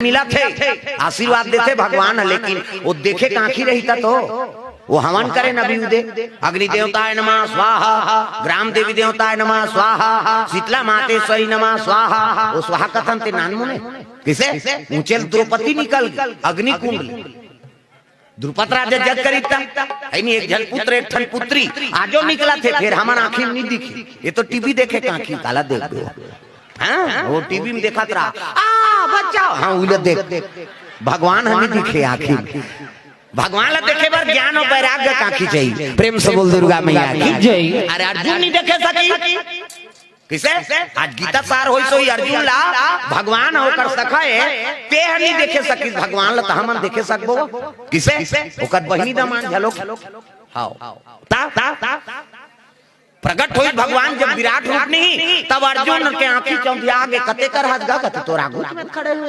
मिला थे आशीर्वाद देते भगवान, लेकिन वो देखे कांखी रही था तो वो हवन करे नबी उदे। अग्नि देवताय नमः स्वाहा, ग्राम देवी देवताय नमः स्वाहा, शीतला मातेश्वरी नमः स्वाहा। वो स्वाहा कथन ते नान मुने किसे ऊंचे द्रौपदी निकल अग्नि कुंड द्रुपद राजा जग करीता नहीं, एक जन पुत्र एक ठन पुत्री आजो निकला थे, फिर हमारा आंखी नहीं दिखी। ये तो टीवी देखे कांखी काला देख दो, हाँ वो टीवी में देखा था बचाओ, हाँ उले देख भगवान हमें दिखे आखिर। भगवान ला देखे बार ज्ञान और वैराग्य कांखी चाहिए। प्रेम से बोल दुर्गा मैया की जय। अरे अर्जुन नहीं देखे सकी किसे, आज गीता सार होई सोई अर्जुन ला भगवान होकर सखाए ते नहीं देखे सकी भगवान ला हमन देखे सकबो किसे ओकर बहिनी दमान झलो हां ता प्रकट होई भगवान जब विराट रूप नहीं, तब अर्जुन के आंखी चौंधिया आगे कते कर हाथ गा कते तोरा गुट में खड़े हुए।